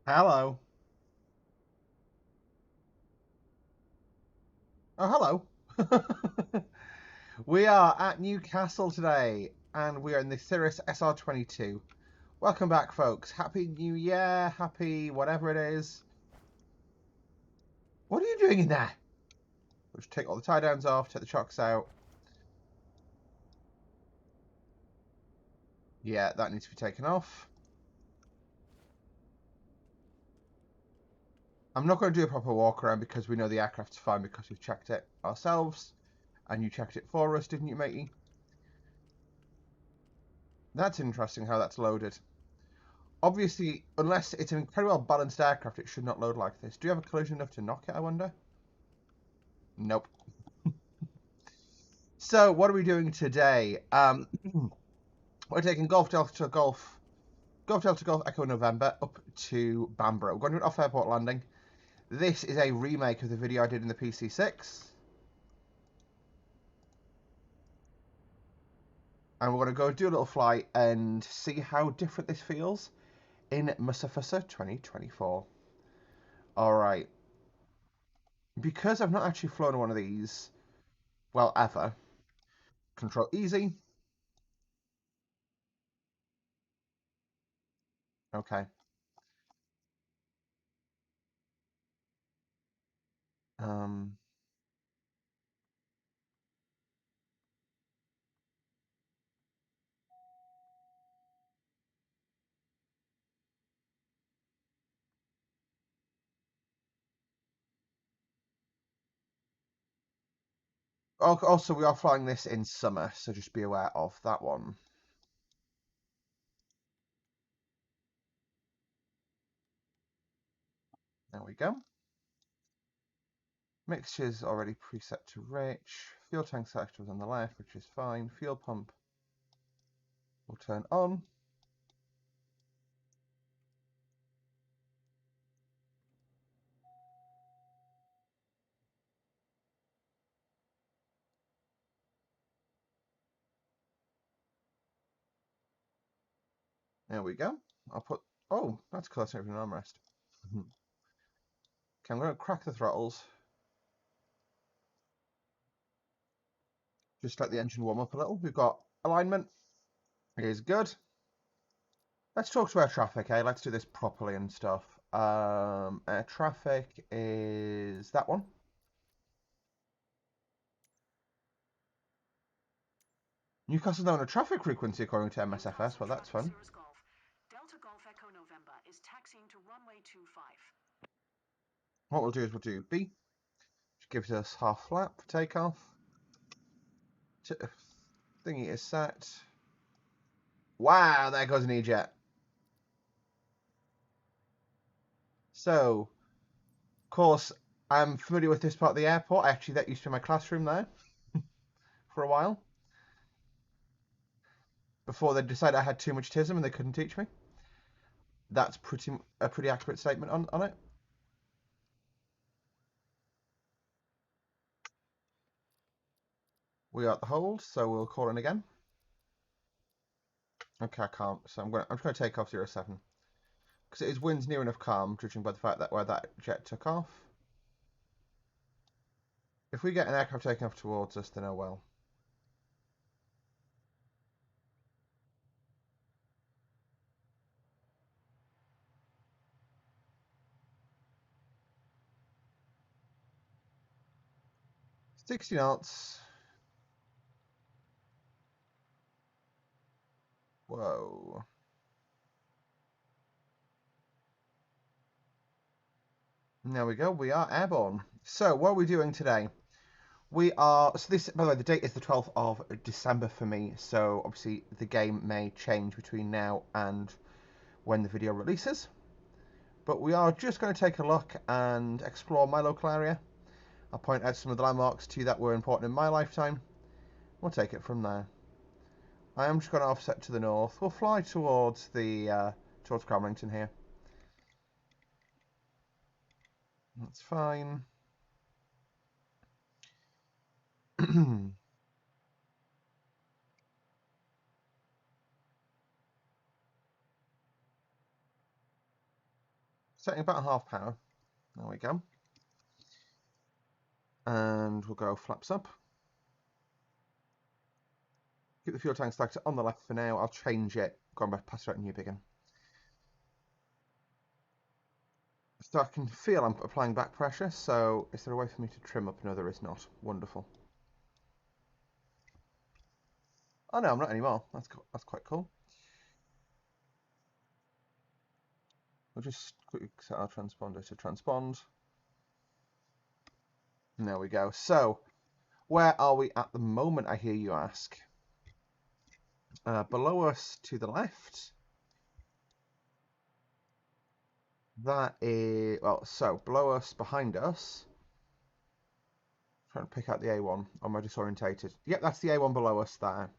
Hello. Oh, hello. We are at Newcastle today, and we are in the Cirrus SR22. Welcome back, folks. Happy New Year. Happy whatever it is. What are you doing in there? We'll just take all the tie downs off, take the chocks out. Yeah, that needs to be taken off. I'm not going to do a proper walk around because we know the aircraft's fine because we've checked it ourselves. And you checked it for us, didn't you, matey? That's interesting how that's loaded. Obviously, unless it's an incredibly well balanced aircraft, it should not load like this. Do you have a collision enough to knock it, I wonder? Nope. So, what are we doing today? We're taking Golf Delta Golf Echo November up to Bamborough. We're going to do an off-airport landing. This is a remake of the video I did in the PC6. And we're going to go do a little flight and see how different this feels in MSFS 2024. Alright. Because I've not actually flown one of these, well, ever, control easy. Okay. Um, Also, we are flying this in summer, so just be aware of that one. There we go. Mixture's already preset to rich. Fuel tank selector was on the left, which is fine. Fuel pump will turn on. There we go. I'll put... Oh, that's close to an armrest. Okay, I'm going to crack the throttles. Just let the engine warm up a little. We've got alignment. It is good. Let's talk to air traffic, eh? Let's do this properly and stuff. Air traffic is that one. Newcastle's now on a traffic frequency according to MSFS. Well, that's fun. Delta Golf Echo November is taxiing to runway 25. What we'll do is we'll do B, which gives us half flap for takeoff. Thingy is set. Wow, there goes an E-jet. So, of course, I'm familiar with this part of the airport. Actually, that used to be my classroom there for a while. Before they decided I had too much TISM and they couldn't teach me. That's a pretty accurate statement on it. We are at the hold, so we'll call in again. Okay, I can't. So I'm just going to take off 07. Because it is winds near enough calm, judging by the fact that where that jet took off. If we get an aircraft taking off towards us, then oh well. $60 knots. Whoa. There we go. We are airborne. So, what are we doing today? We are... So this, by the way, the date is the 12th of December for me. So, obviously, the game may change between now and when the video releases. But we are just going to take a look and explore my local area. I'll point out some of the landmarks to you that were important in my lifetime. We'll take it from there. I am just going to offset to the north. We'll fly towards the towards Cramlington here. That's fine. Setting about half power. There we go. And we'll go flaps up. Keep the fuel tank stacked on the left for now. I'll change it. Go on back past it new again. So I can feel I'm applying back pressure. So is there a way for me to trim up? No, there is not. Wonderful. Oh no, I'm not anymore. That's quite cool. We'll just quickly set our transponder to transpond. And there we go. So where are we at the moment, I hear you ask? Below us to the left. That is, well, so below us, behind us. Trying to pick out the A1. Am I disorientated? Yep, that's the A1 below us there.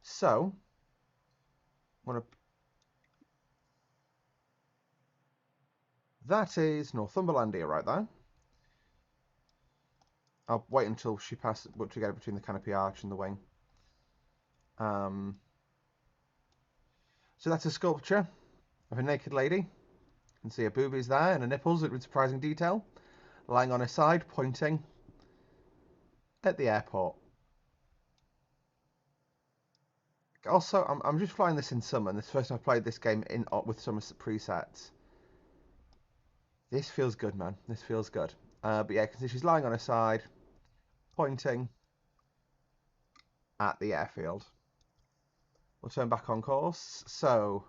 So, that is Northumberland here right there. I'll wait until she passes, put together between the canopy arch and the wing. So that's a sculpture of a naked lady. You can see her boobies there and her nipples with surprising detail, lying on her side, pointing at the airport. Also, I'm just flying this in summer, and this is the first time I've played this game in with summer presets. This feels good, man. This feels good. But yeah, you can see she's lying on her side, pointing at the airfield. We'll turn back on course. So,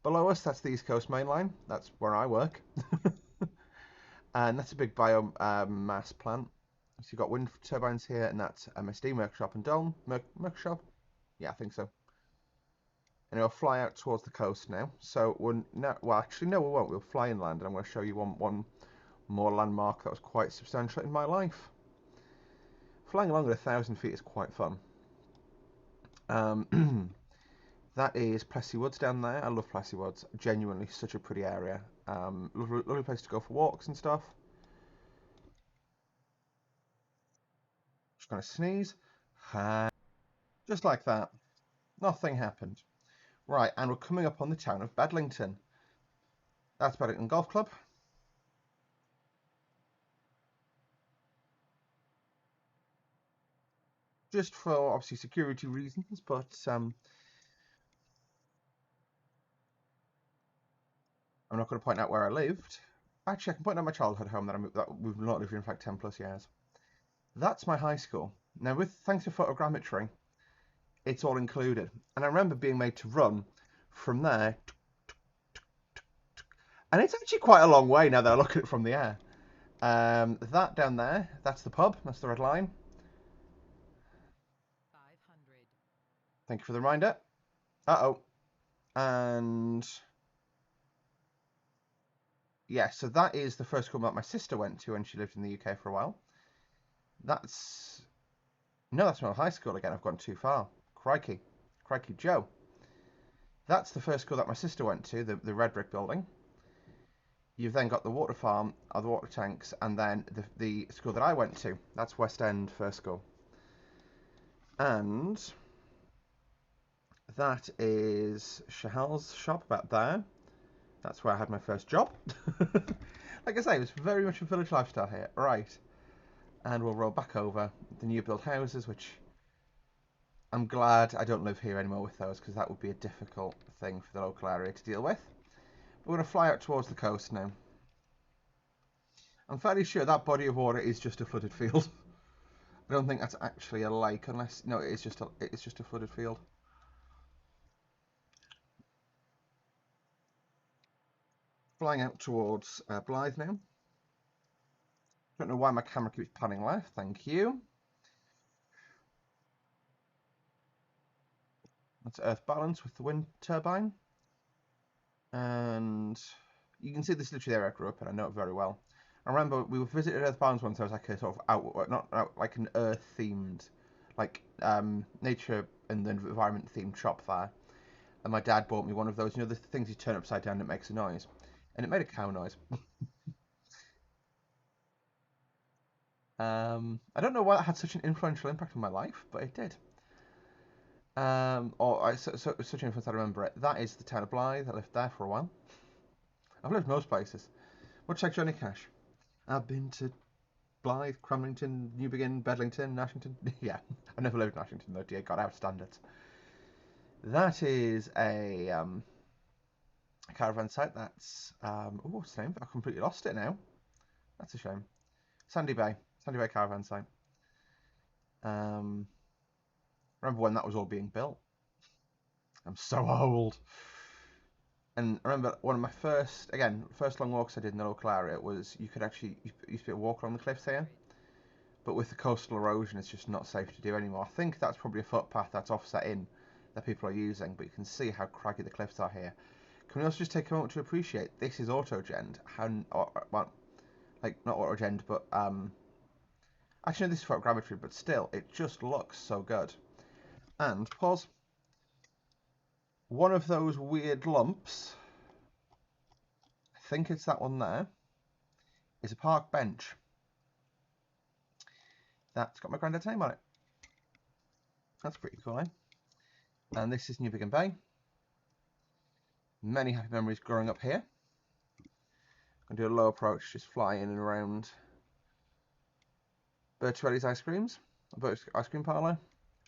below us, that's the East Coast Main Line. That's where I work. And that's a big biomass plant. So you've got wind turbines here, and that's MSD, Workshop and Dome. Workshop? Yeah, I think so. And we'll fly out towards the coast now. So well, actually, no, we won't. We'll fly inland, and I'm going to show you one more landmark that was quite substantial in my life. Flying along at 1,000 feet is quite fun. That is Plessy Woods down there. I love Plessy Woods. Genuinely such a pretty area. Lovely place to go for walks and stuff. Just going to sneeze. Just like that. Nothing happened. Right, and we're coming up on the town of Bedlington. That's Bedlington Golf Club. Just for, obviously, security reasons, but I'm not going to point out where I lived. Actually, I can point out my childhood home that we've not lived in, in fact, 10 plus years. That's my high school. Now, thanks to photogrammetry, it's all included. And I remember being made to run from there. And it's actually quite a long way now that I look at it from the air. That down there, that's the pub. That's the red line. 500. Thank you for the reminder. Uh-oh. And yeah, so that is the first school that my sister went to when she lived in the UK for a while. No, that's not high school again. I've gone too far. Crikey Joe. That's the first school that my sister went to, the red brick building. You've then got the water farm, the water tanks, and then the school that I went to. That's West End First School. And that is Shahal's shop about there. That's where I had my first job. Like I say, it was very much a village lifestyle here. Right. And we'll roll back over the new build houses, which I'm glad I don't live here anymore with those, because that would be a difficult thing for the local area to deal with. We're going to fly out towards the coast now. I'm fairly sure that body of water is just a flooded field. I don't think that's actually a lake, unless... No, it's just a flooded field. Flying out towards Blythe now. Don't know why my camera keeps panning left. Thank you. That's Earth balance with the wind turbine. And you can see this is literally the area I grew up in. I know it very well. I remember we visited Earth balance once. I was like a sort of not like an Earth themed, like nature and the environment themed shop there. And my dad bought me one of those. You know, the things you turn upside down and it makes a noise, and it made a cow noise. I don't know why that had such an influential impact on my life, but it did. Such an influence I remember it. That is the town of Blythe. I lived there for a while. I've lived most places. What's like Johnny Cash? I've been to Blythe, Cramlington, Newbegin, Bedlington, Nashington. Yeah, I've never lived in Nashington though. Dear God, out standards. That is a caravan site. That's oh, what's the name? I completely lost it now. That's a shame. Sandy Bay caravan site. Remember when that was all being built? I'm so old. And I remember one of my first long walks I did in the local area was you could actually you used to be able to walk along the cliffs here, but with the coastal erosion, it's just not safe to do anymore. I think that's probably a footpath that's offset in that people are using, but you can see how craggy the cliffs are here. Can we also just take a moment to appreciate this is auto-genned? Well, like not auto-genned, but actually no, this is photogrammetry, but still, it just looks so good. And pause. One of those weird lumps, I think it's that one there, is a park bench. That's got my granddad's name on it. That's pretty cool, eh? And this is Newbegin Bay. Many happy memories growing up here. I'm going to do a low approach, just fly in and around Bertuelli's Ice Creams, Bert's Ice Cream Parlour.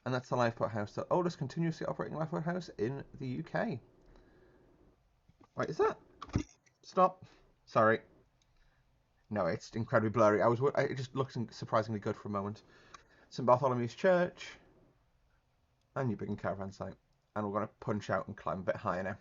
And that's the lifeboat house, the oldest continuously operating lifeboat house in the UK. Wait, is that? Stop. Sorry. No, it's incredibly blurry. It just looks surprisingly good for a moment. St Bartholomew's Church and Newbegin Caravan Site. And we're going to punch out and climb a bit higher now.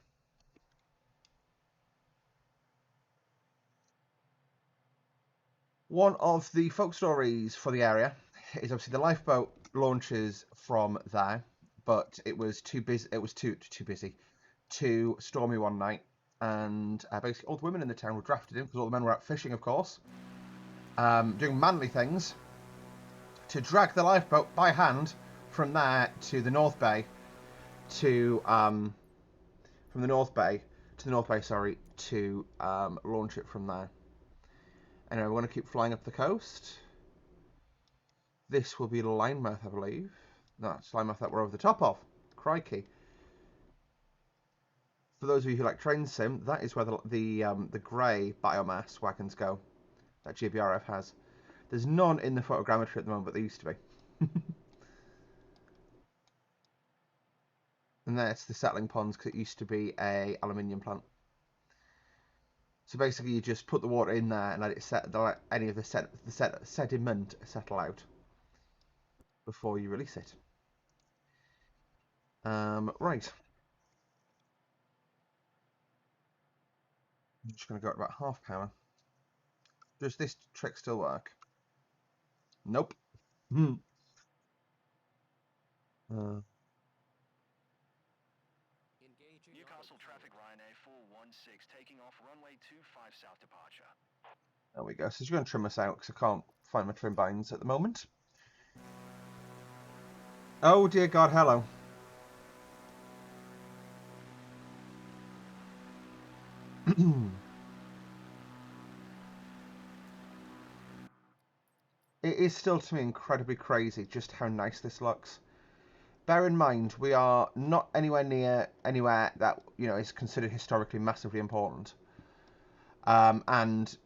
One of the folk stories for the area is obviously the lifeboat launches from there, but it was too busy. It was too busy, too stormy one night, and basically all the women in the town were drafted in because all the men were out fishing, of course, doing manly things, to drag the lifeboat by hand from there to the North Bay, to launch it from there. Anyway, we're going to keep flying up the coast. This will be Linemouth, I believe. No, it's Linemouth that we're over the top of. Crikey. For those of you who like train sim, that is where the grey biomass wagons go that GBRF has. There's none in the photogrammetry at the moment, but there used to be. And that's the settling ponds because it used to be a aluminium plant. So basically, you just put the water in there and let it let any of the sediment settle out before you release it. Right. I'm just going to go at about half power. Does this trick still work? Nope. Newcastle traffic Ryanair 416 taking off runway 25 south departure. There we go. So you're going to trim us out because I can't find my trim binds at the moment. Oh dear God, hello. It is still to me incredibly crazy just how nice this looks. Bear in mind, we are not anywhere near anywhere that is considered historically massively important, and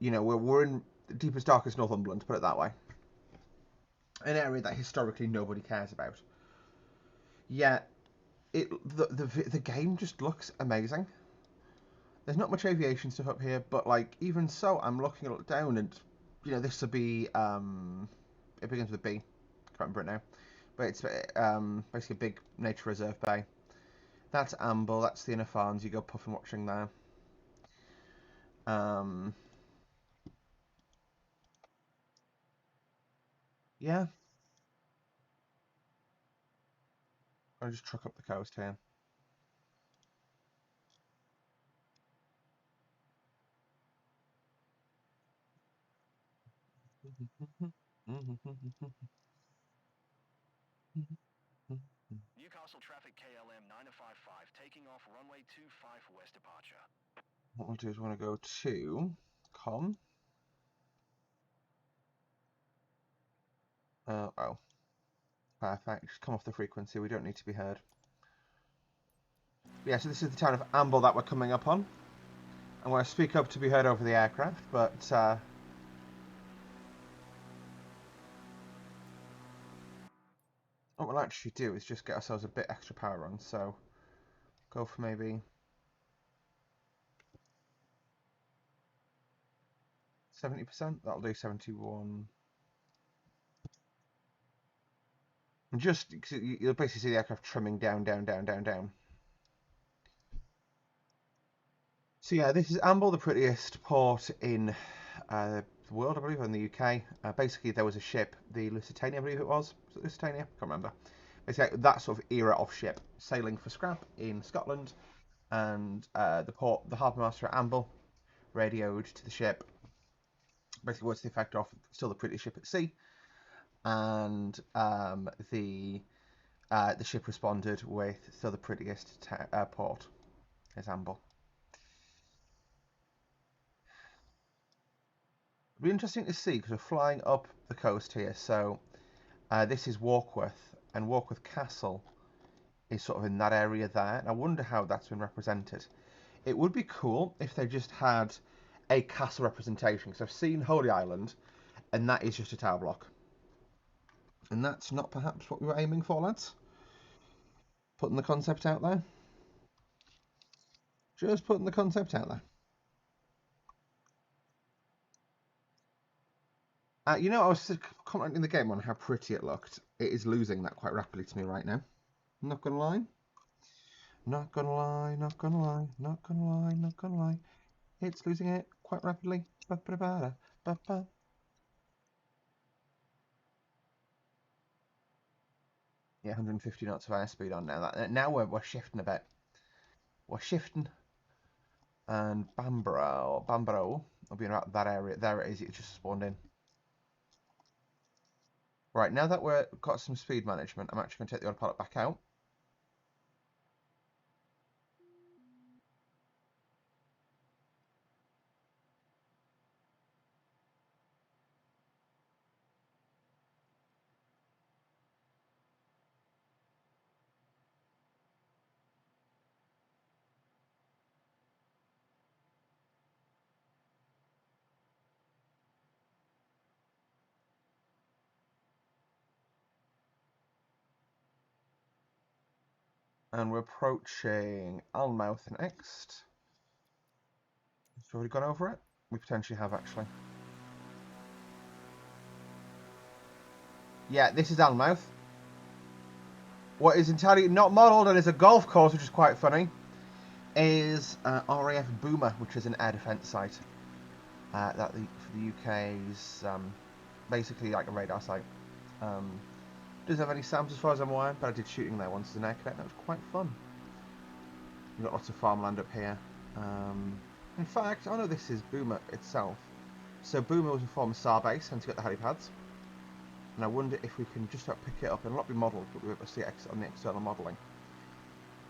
we're in the deepest, darkest Northumberland, to put it that way, an area that historically nobody cares about. Yet, the game just looks amazing. There's not much aviation stuff up here, but like even so, I'm looking down, and this will be it begins with a B. Can't remember it now. But it's basically a big nature reserve bay. That's Amble, that's the Inner Farms, you go puffing watching there. Yeah. I'll just truck up the coast here. Newcastle traffic KLM 955 taking off runway 25 west departure. What we'll do is we want to go to com. Oh. Perfect. Just come off the frequency. We don't need to be heard. Yeah, so this is the town of Amble that we're coming up on. I'm going to speak up to be heard over the aircraft, but what we'll actually do is just get ourselves a bit extra power on. So go for maybe 70%. That'll do 71. And just you'll basically see the aircraft trimming down, down, down, down, down. So yeah, this is Amble, the prettiest port in the world, I believe, in the UK. Basically, there was a ship, the Lusitania, I believe it was. Was it Lusitania? Can't remember. Basically, that sort of era of ship sailing for scrap in Scotland, and the harbour master at Amble radioed to the ship. Basically, what's the effect of still the prettiest ship at sea, and the ship responded with still the prettiest port is Amble. It'll be interesting to see because we're flying up the coast here. So this is Warkworth, and Warkworth Castle is sort of in that area there. And I wonder how that's been represented. It would be cool if they just had a castle representation, because I've seen Holy Island, and that is just a tower block. And that's not perhaps what we were aiming for, lads. Putting the concept out there. Just putting the concept out there. You know, I was commenting in the game on how pretty it looked. It is losing that quite rapidly to me right now. I'm not gonna lie. Not gonna lie, not gonna lie, not gonna lie, not gonna lie. It's losing it quite rapidly. Yeah, 150 knots of airspeed on now. Now we're shifting a bit. We're shifting. And Bamborough will be in about that area. There it is. It just spawned in. Right, now that we've got some speed management, I'm actually going to take the autopilot back out. And we're approaching Almouth next. We've already gone over it. We potentially have, actually. Yeah, this is Almouth. What is entirely not modelled and is a golf course, which is quite funny, is RAF Boomer, which is an air defence site. For the UK's basically like a radar site. Doesn't have any SAMs as far as I'm aware, but I did shooting there once as an air cadet, and that was quite fun. We've got lots of farmland up here. In fact, I know this is Boomer itself. So Boomer was a former SAR base, hence you got the helipads. And I wonder if we can just pick it up and not be modelled, but we'll be able to see it on the external modelling.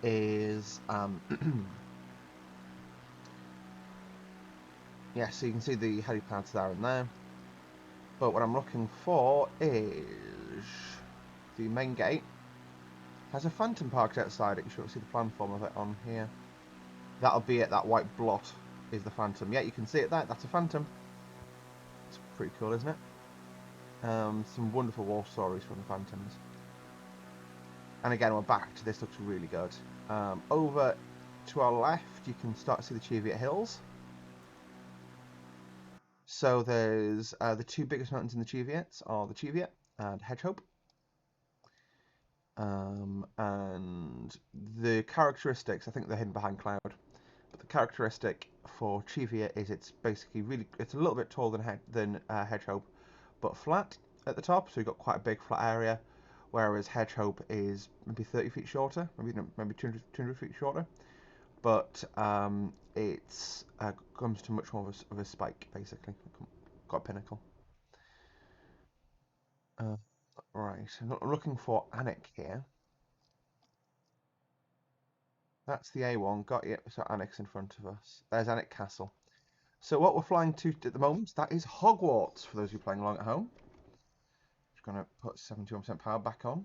Is yeah, so you can see the helipads there and there. But what I'm looking for is the main gate. Has a phantom parked outside it. You should see the platform of it on here. That'll be it. That white blot is the phantom. Yeah, you can see it there. That's a phantom. It's pretty cool, isn't it? Some wonderful war stories from the phantoms. And again, we're back to this. Looks really good. Over to our left, you can start to see the Cheviot Hills. So there's the two biggest mountains in the Cheviots are the Cheviot and Hedgehope. And the characteristics, I think they're hidden behind cloud, but the characteristic for Cheviot is it's basically it's a little bit taller than Hedgehope, but flat at the top, so you've got quite a big flat area, whereas Hedgehope is maybe 30 feet shorter, maybe 200 feet shorter, but it's comes to much more of a spike, basically. Got a pinnacle. Right, I'm looking for Anik here. That's the A1, got you. So Anik's in front of us. There's Anik Castle. So what we're flying to at the moment, that is Hogwarts, for those who are playing along at home. Just going to put 71% power back on.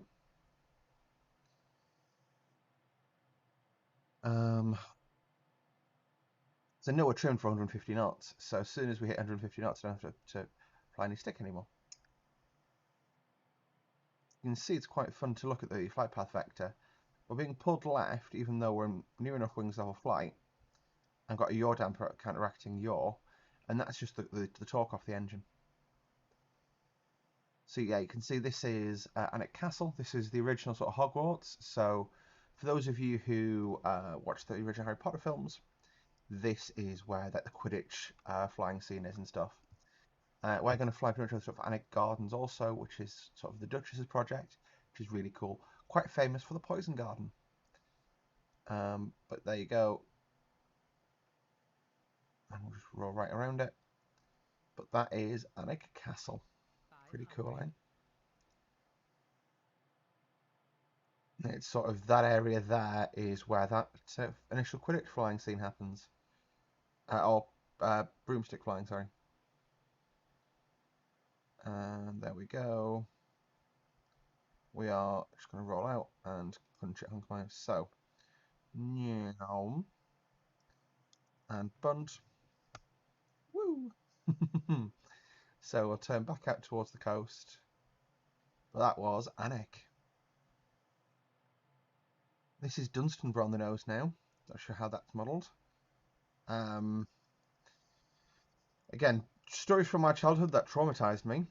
So no, we're trimmed for 150 knots. So as soon as we hit 150 knots, I don't have to fly any stick anymore. You can see it's quite fun to look at the flight path vector. We're being pulled left, even though we're near enough wings level flight, and got a yaw damper counteracting yaw, and that's just the torque off the engine. So yeah, you can see this is Alnwick Castle. This is the original sort of Hogwarts. So for those of you who watched the original Harry Potter films, this is where the Quidditch flying scene is and stuff. We're going to fly pretty much sort of Alnwick Gardens also, which is sort of the Duchess's project, which is really cool. Quite famous for the Poison Garden. But there you go. And we'll just roll right around it. But that is Alnwick Castle. Pretty cool, eh? It's sort of that area there is where that initial Quidditch flying scene happens. Or broomstick flying, sorry. And there we go. We are just going to roll out and punch it on climb. So, and bunt. Woo! So we'll turn back out towards the coast. But that was Alnwick. This is Dunstanburgh on the nose now. Not sure how that's modelled. Again, stories from my childhood that traumatised me.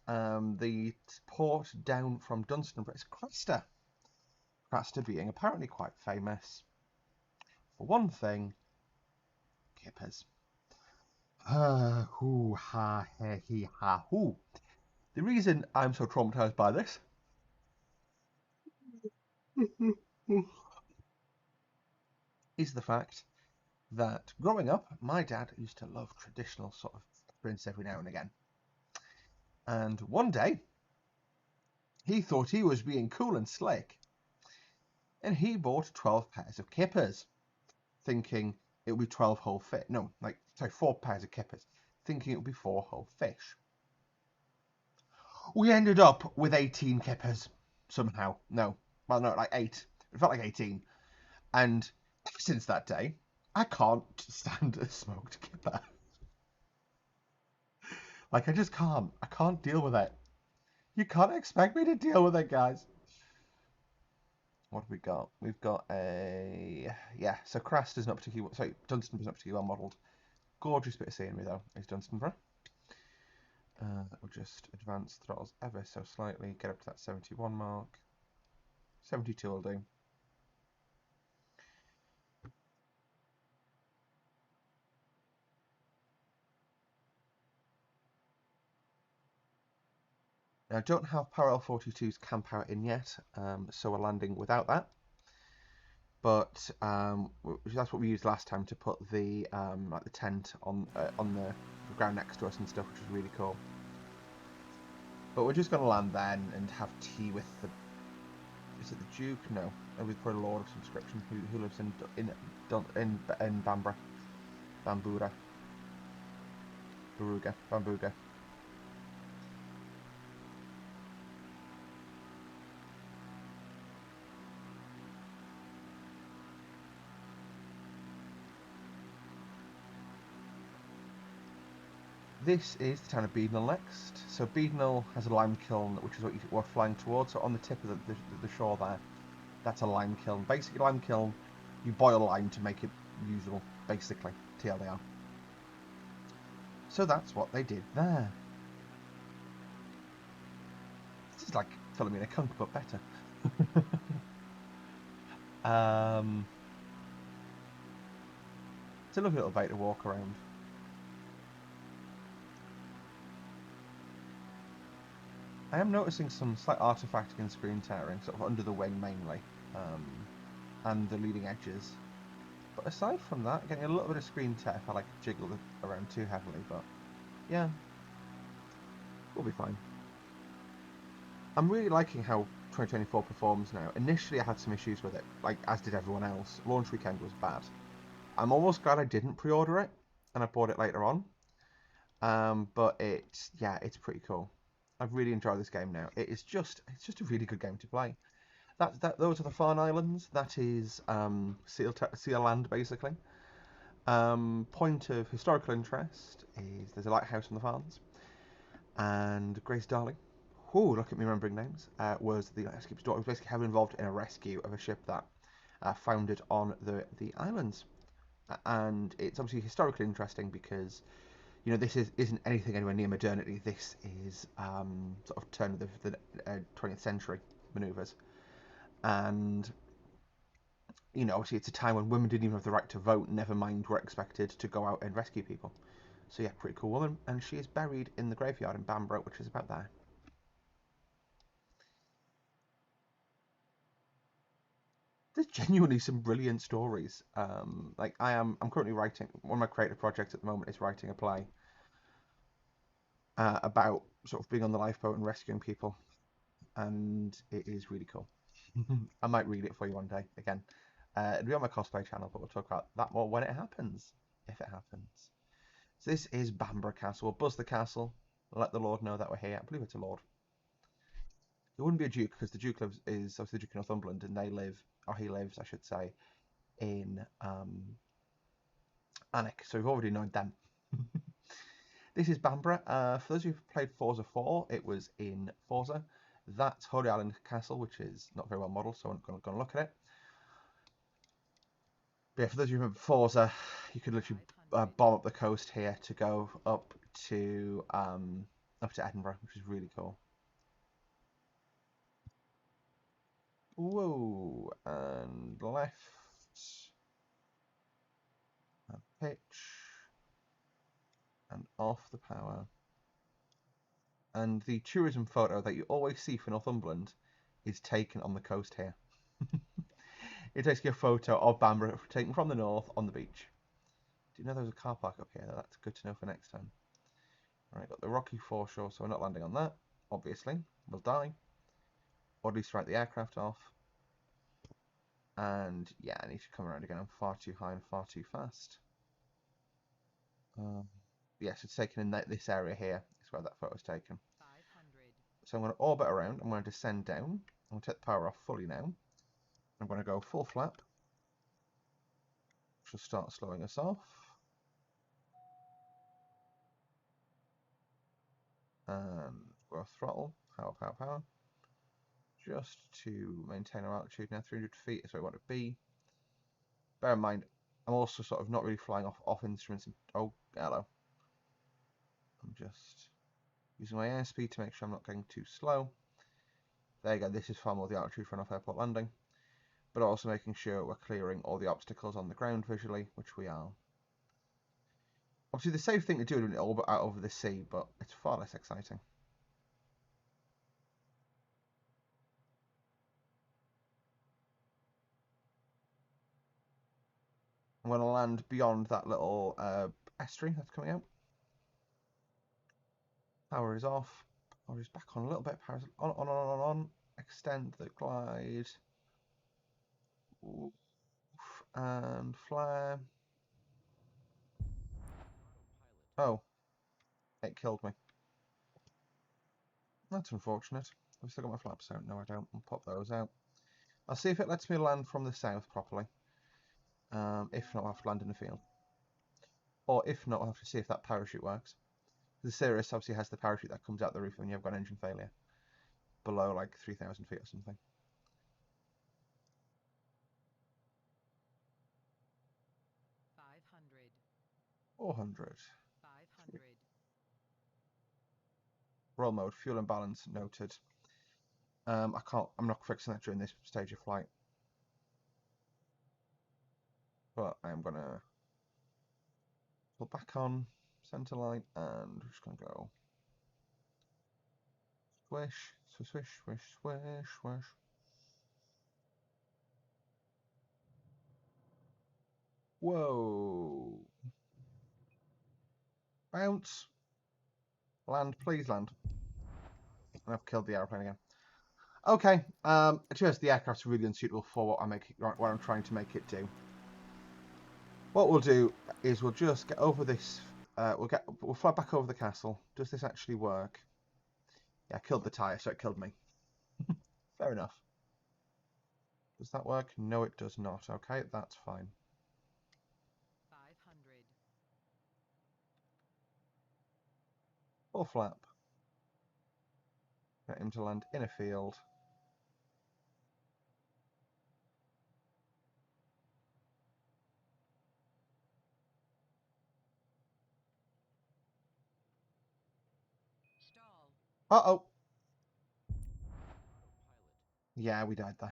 The port down from Dunstanburgh is Craster. Craster being apparently quite famous for one thing, kippers. Hoo ha he ha hoo. The reason I'm so traumatised by this is the fact that growing up, my dad used to love traditional sort of prints every now and again. And one day, he thought he was being cool and slick, and he bought 12 pairs of kippers, thinking it would be 12 whole fish. No, 4 pairs of kippers, thinking it would be 4 whole fish. We ended up with 18 kippers somehow. No, well, no, like 8. It felt like 18. And ever since that day, I can't stand a smoked kipper. Like, I just can't. I can't deal with it. You can't expect me to deal with it, guys. What have we got? We've got a... Yeah, so Craster's not particularly... Sorry, Dunstanburgh's not particularly well modelled. Gorgeous bit of scenery, though, is Dunstanburgh. We'll just advance throttles ever so slightly, get up to that 71 mark. 72 will do. Now, I don't have Parallel 42's cam power in yet, so we're landing without that. But that's what we used last time to put the like the tent on the ground next to us and stuff, which was really cool. But we're just going to land then and have tea with the... Is it the Duke? No, with a lord of subscription who lives in Bamborough, Bambuga. This is the town of Beadnell next. So Beadnell has a lime kiln, which is what we're flying towards. So on the tip of the shore there, that's a lime kiln. Basically, lime kiln, you boil lime to make it usable, basically, TLDR. So that's what they did there. This is like Philomena Kunk, but better. It's a lovely little bay to walk around. I am noticing some slight artifacting and screen tearing, sort of under the wing mainly, and the leading edges. But aside from that, getting a little bit of screen tear if I jiggle it around too heavily, but yeah, we'll be fine. I'm really liking how 2024 performs now. Initially I had some issues with it, as did everyone else. Launch weekend was bad. I'm almost glad I didn't pre-order it, and I bought it later on. But it's pretty cool. I've really enjoyed this game now. It's just a really good game to play. Those are the Farne Islands. That is Seal Land basically. Point of historical interest is there's a lighthouse on the Farms, and Grace Darling, whoo, look at me remembering names, was the lighthouse daughter. Was basically heavily involved in a rescue of a ship that foundered on the islands, and it's obviously historically interesting because this isn't anything anywhere near modernity. This is sort of turn of the 20th century manoeuvres, and obviously it's a time when women didn't even have the right to vote, never mind were expected to go out and rescue people. So yeah, pretty cool woman, and she is buried in the graveyard in Bamborough, which is about there. There's genuinely some brilliant stories. Like I'm currently writing one of my creative projects at the moment is writing a play about sort of being on the lifeboat and rescuing people, and it is really cool. I might read it for you one day again. It'll be on my cosplay channel, but we'll talk about that more when it happens, if it happens. So this is Bamborough Castle. We'll buzz the castle, let the Lord know that we're here. I believe it's a Lord. It wouldn't be a Duke because the Duke is obviously the Duke of Northumberland, and they live, or he lives, I should say, in Alnwick. So we've already known them. This is Bamborough. For those who've played Forza 4, it was in Forza. That's Holy Island Castle, which is not very well modelled, so I'm not going to look at it. But yeah, for those of you who remember Forza, you could literally bomb up the coast here to go up to Edinburgh, which is really cool. Whoa, and left, and pitch, and off the power. And the tourism photo that you always see for Northumberland is taken on the coast here. It takes you a photo of Bamborough taken from the north on the beach. Do you know there's a car park up here? That's good to know for next time. Alright, got the rocky foreshore, so we're not landing on that. Obviously, we'll die. Or at least write the aircraft off. And yeah, I need to come around again. I'm far too high and far too fast. Yes, it's taken in this area here. Is where that photo is taken. 500. So I'm going to orbit around. I'm going to descend down. I'm going to take the power off fully now. I'm going to go full flap. Which will start slowing us off. And go throttle. Power, power, power. Just to maintain our altitude now. 300 feet is where we want to be. Bear in mind, I'm also sort of not really flying off instruments. Oh, hello. I'm just using my airspeed to make sure I'm not going too slow. There you go, this is far more the altitude for an off-airport landing. But also making sure we're clearing all the obstacles on the ground visually, which we are. Obviously the safe thing to do is orbit out over the sea, but it's far less exciting. I'm going to land beyond that little estuary that's coming out. Power is off. Power is back on a little bit. Power is on. Extend the glide. Oof. And flare. Oh, it killed me. That's unfortunate. I've still got my flaps out. No, I don't. I'll pop those out. I'll see if it lets me land from the south properly. If not, I'll have to land in the field. Or if not, I'll have to see if that parachute works. The Cirrus obviously has the parachute that comes out the roof when you've got engine failure. Below like 3,000 feet or something. 500. 400. 500. Roll mode, fuel and balance noted. I'm not fixing that during this stage of flight. But I'm gonna pull back on center line and we're just gonna go swish, swish, swish, swish, swish, swish. Whoa. Bounce. Land, please land. I've killed the airplane again. Okay, just the aircraft's really unsuitable for what I'm trying to make it do. What we'll do is we'll just get over this. We'll fly back over the castle. Does this actually work? Yeah, I killed the tyre, so it killed me. Fair enough. Does that work? No, it does not. Okay, that's fine. 500. Full flap. Get him to land in a field. Uh-oh. Yeah, we died there.